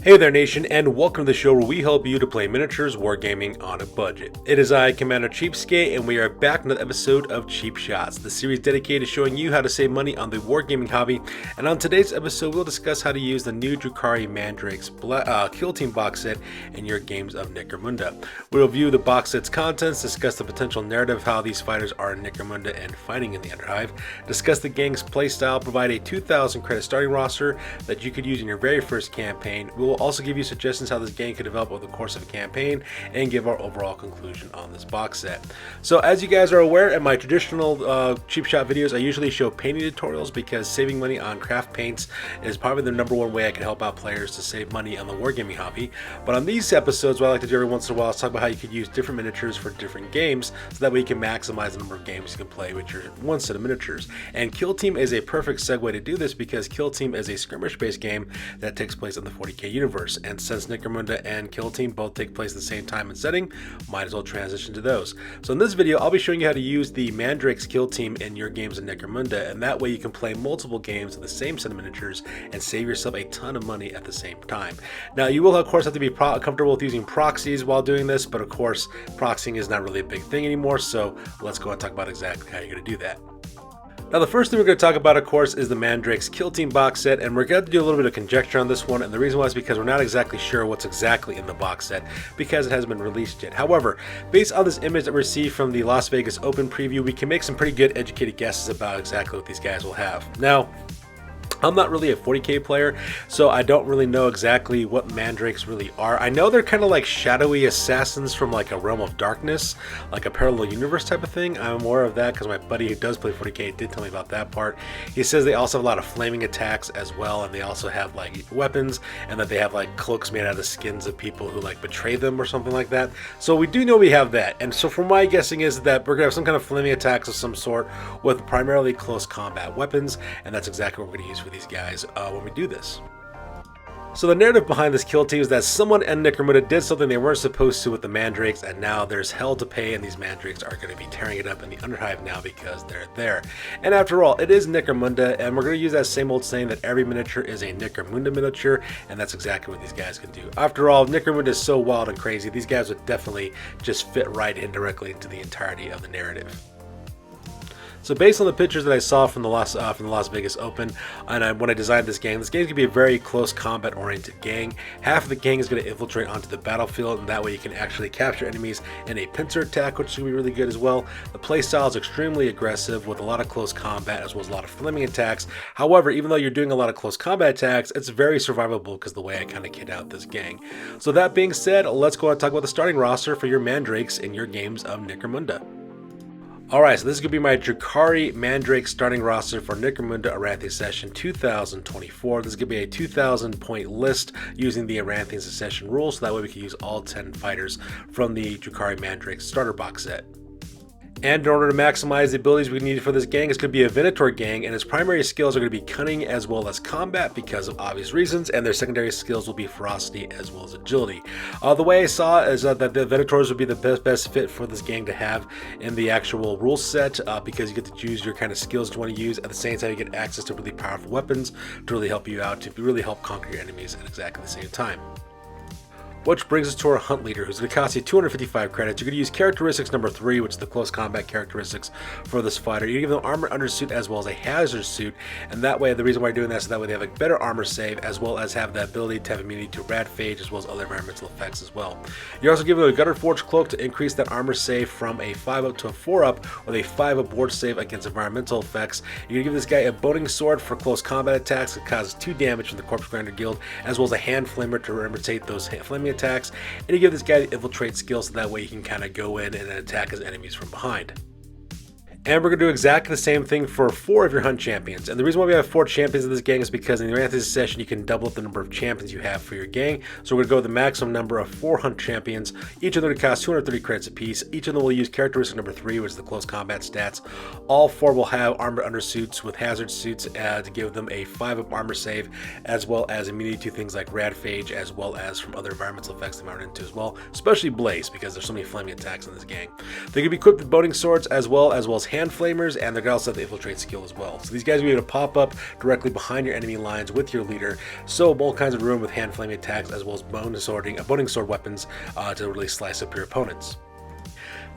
Hey there nation, and welcome to the show where we help you to play miniatures wargaming on a budget. It is I, Commander Cheapskate, and we are back with another episode of Cheap Shots, the series dedicated to showing you how to save money on the wargaming hobby. And on today's episode, we'll discuss how to use the new Drukhari Mandrakes Kill Team box set in your games of Necromunda. We'll review the box set's contents, discuss the potential narrative of how these fighters are in Necromunda and fighting in the Underhive, discuss the gang's playstyle, provide a 2,000 credit starting roster that you could use in your very first campaign. We'll also give you suggestions how this game could develop over the course of a campaign and give our overall conclusion on this box set. So as you guys are aware, in my traditional cheap shot videos, I usually show painting tutorials because saving money on craft paints is probably the number one way I can help out players to save money on the wargaming hobby. But on these episodes, what I like to do every once in a while is talk about how you could use different miniatures for different games, so that way you can maximize the number of games you can play with your one set of miniatures. And Kill Team is a perfect segue to do this because Kill Team is a skirmish based game that takes place in the 40k universe. And since Necromunda and Kill Team both take place at the same time and setting, might as well transition to those. So in this video, I'll be showing you how to use the Mandrakes Kill Team in your games in Necromunda, and that way you can play multiple games with the same set of miniatures and save yourself a ton of money at the same time. Now, you will of course have to be comfortable with using proxies while doing this, but of course, proxying is not really a big thing anymore, so let's go and talk about exactly how you're going to do that. Now, the first thing we're going to talk about, of course, is the Mandrakes Kill Team box set, and we're going to do a little bit of conjecture on this one, and the reason why is because we're not exactly sure what's exactly in the box set because it hasn't been released yet. However, based on this image that we received from the Las Vegas Open preview, we can make some pretty good educated guesses about exactly what these guys will have. Now, I'm not really a 40k player, so I don't really know exactly what mandrakes really are. I know they're kind of like shadowy assassins from like a realm of darkness, like a parallel universe type of thing. I'm aware of that because my buddy who does play 40k did tell me about that part. He says they also have a lot of flaming attacks as well, and they also have like weapons, and that they have like cloaks made out of skins of people who like betray them or something like that. So we do know we have that, and so from my guessing is that we're gonna have some kind of flaming attacks of some sort with primarily close combat weapons, and that's exactly what we're gonna use for these guys when we do this. So the narrative behind this kill team is that someone in Necromunda did something they weren't supposed to with the mandrakes, and now there's hell to pay, and these mandrakes are going to be tearing it up in the Underhive now because they're there. And after all, it is Necromunda, and we're going to use that same old saying that every miniature is a Necromunda miniature, and that's exactly what these guys can do. After all, Necromunda is so wild and crazy, these guys would definitely just fit right in directly into the entirety of the narrative. So based on the pictures that I saw from the Las Vegas Open, and when I designed this game is going to be a very close combat oriented gang. Half of the gang is going to infiltrate onto the battlefield, and that way you can actually capture enemies in a pincer attack, which is going to be really good as well. The playstyle is extremely aggressive with a lot of close combat as well as a lot of flaming attacks. However, even though you're doing a lot of close combat attacks, it's very survivable because the way I kind of kid out this gang. So that being said, let's go and talk about the starting roster for your mandrakes in your games of Necromunda. Alright, so this is going to be my Drukhari Mandrakes starting roster for Necromunda Aranthi Session 2024. This is going to be a 2,000 point list using the Aranthi Succession rules, so that way we can use all 10 fighters from the Drukhari Mandrakes starter box set. And in order to maximize the abilities we need for this gang, it's going to be a Venator gang, and its primary skills are going to be cunning as well as combat because of obvious reasons, and their secondary skills will be ferocity as well as agility. The way I saw it is that the Venators would be the best fit for this gang to have in the actual rule set because you get to choose your kind of skills you want to use. At the same time, you get access to really powerful weapons to really help you out, to really help conquer your enemies at exactly the same time. Which brings us to our Hunt Leader, who's going to cost you 255 credits. You're going to use characteristics number 3, which is the close combat characteristics for this fighter. You're going to give them armor undersuit as well as a hazard suit, and that way, the reason why you're doing that is so that way they have a better armor save as well as have the ability to have immunity to rad phage as well as other environmental effects as well. You're also giving them a Gutter Forge Cloak to increase that armor save from a 5 up to a 4 up with a 5 up board save against environmental effects. You're going to give this guy a Boning Sword for close combat attacks that causes 2 damage from the Corpse Grinder Guild, as well as a Hand Flamer to imitate those flaming attacks, and you give this guy the infiltrate skill so that way he can kind of go in and attack his enemies from behind. And we're going to do exactly the same thing for 4 of your Hunt Champions. And the reason why we have 4 champions in this gang is because in the Aranthi session, you can double up the number of champions you have for your gang. So we're going to go with the maximum number of 4 Hunt Champions. Each of them will cost 230 credits apiece. Each of them will use characteristic number 3, which is the close combat stats. All 4 will have armor undersuits with hazard suits to give them a 5-up armor save, as well as immunity to things like rad phage, as well as from other environmental effects they might run into as well, especially blaze, because there's so many flaming attacks in this gang. They can be equipped with boning swords as well as hand flamers, and they're going to also have the infiltrate skill as well. So these guys will be able to pop up directly behind your enemy lines with your leader, so all kinds of room with hand flaming attacks as well as boning sword weapons to really slice up your opponents.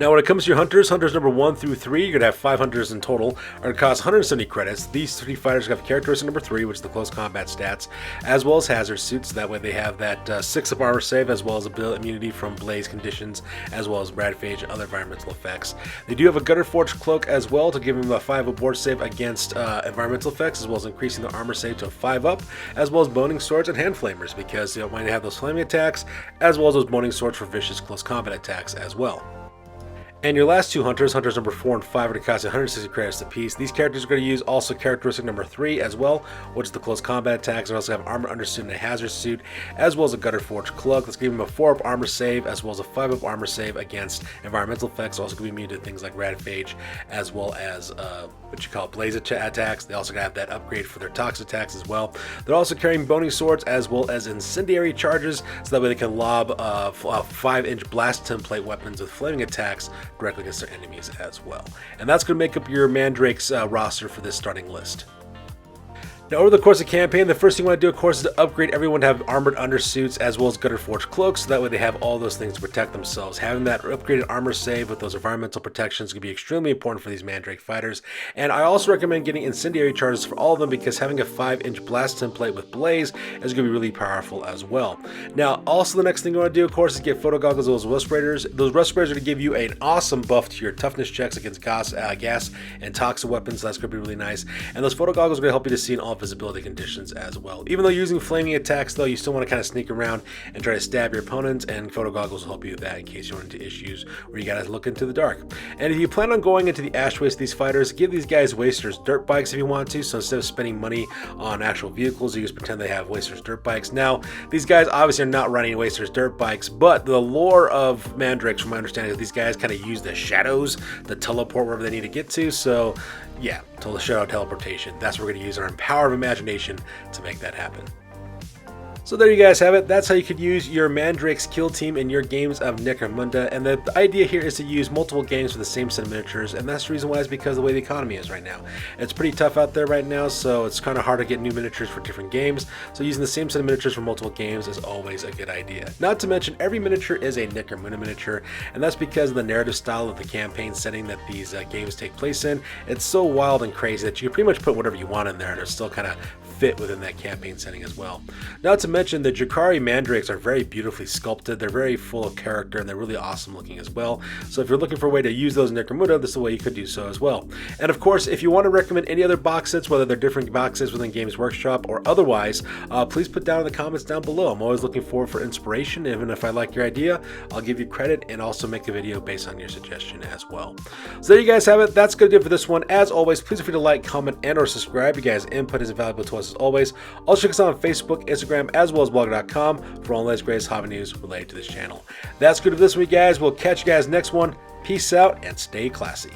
Now, when it comes to your hunters number 1 through 3, you're going to have 5 hunters in total, are going to cost 170 credits. These 3 fighters have characteristic number 3, which is the close combat stats, as well as hazard suits. So that way they have that 6 up armor save, as well as immunity from blaze conditions, as well as radphage and other environmental effects. They do have a Gutter Forge cloak as well to give them a 5 up board save against environmental effects, as well as increasing the armor save to a 5 up, as well as boning swords and hand flamers, because you might have those flaming attacks, as well as those boning swords for vicious close combat attacks as well. And your last 2 hunters number 4 and 5, are going to cost 160 credits apiece. These characters are going to use also characteristic number 3 as well, which is the close combat attacks. They also have armor undersuit and a hazard suit, as well as a Gutter Forge cloak. That's giving them a 4 up armor save, as well as a 5 up armor save against environmental effects. Also going to be immune to things like radphage, as well as blaze attacks. They also have that upgrade for their toxic attacks as well. They're also carrying boning swords as well as incendiary charges, so that way they can lob 5-inch blast template weapons with flaming attacks directly against their enemies as well. And that's going to make up your Mandrakes roster for this starting list. Now, over the course of the campaign, the first thing you want to do, of course, is to upgrade everyone to have armored undersuits as well as Gutter Forge cloaks, so that way they have all those things to protect themselves. Having that upgraded armor save with those environmental protections is going to be extremely important for these Mandrake fighters. And I also recommend getting incendiary charges for all of them, because having a 5-inch blast template with blaze is going to be really powerful as well. Now, also the next thing you want to do, of course, is get photo goggles of those respirators. Those respirators are going to give you an awesome buff to your toughness checks against gas and toxic weapons, so that's going to be really nice. And those photo goggles are going to help you to see in all visibility conditions as well. Even though you're using flaming attacks, though, you still want to kind of sneak around and try to stab your opponents, and photo goggles will help you with that in case you run into issues where you gotta look into the dark. And if you plan on going into the ash waste of these fighters, give these guys Wasters dirt bikes if you want to. So instead of spending money on actual vehicles, you just pretend they have Wasters dirt bikes. Now, these guys obviously are not running Wasters dirt bikes, but the lore of Mandrakes, from my understanding, is these guys kind of use the shadows to teleport wherever they need to get to. So yeah, the shadow teleportation. That's what we're going to use our power of imagination to make that happen. So there you guys have it. That's how you could use your Mandrakes Kill Team in your games of Necromunda. And the idea here is to use multiple games for the same set of miniatures, and that's the reason why, is because of the way the economy is right now. It's pretty tough out there right now, so it's kind of hard to get new miniatures for different games. So using the same set of miniatures for multiple games is always a good idea. Not to mention, every miniature is a Necromunda miniature, and that's because of the narrative style of the campaign setting that these games take place in. It's so wild and crazy that you can pretty much put whatever you want in there, and it'll still kind of fit within that campaign setting as well. Not to mention, the Drukhari Mandrakes are very beautifully sculpted. They're very full of character, and they're really awesome looking as well. So if you're looking for a way to use those in Necromunda, this is the way you could do so as well. And of course, if you want to recommend any other box sets, whether they're different box sets within Games Workshop or otherwise, please put down in the comments down below. I'm always looking forward for inspiration. Even if I like your idea, I'll give you credit and also make a video based on your suggestion as well. So there you guys have it. That's going to do it for this one. As always, please feel free to like, comment, and or subscribe. You guys' input is invaluable to us as always. Also check us out on Facebook, Instagram, as well as blogger.com for all the latest greatest hobby news related to this channel. That's good for this week, guys. We'll catch you guys next one. Peace out and stay classy.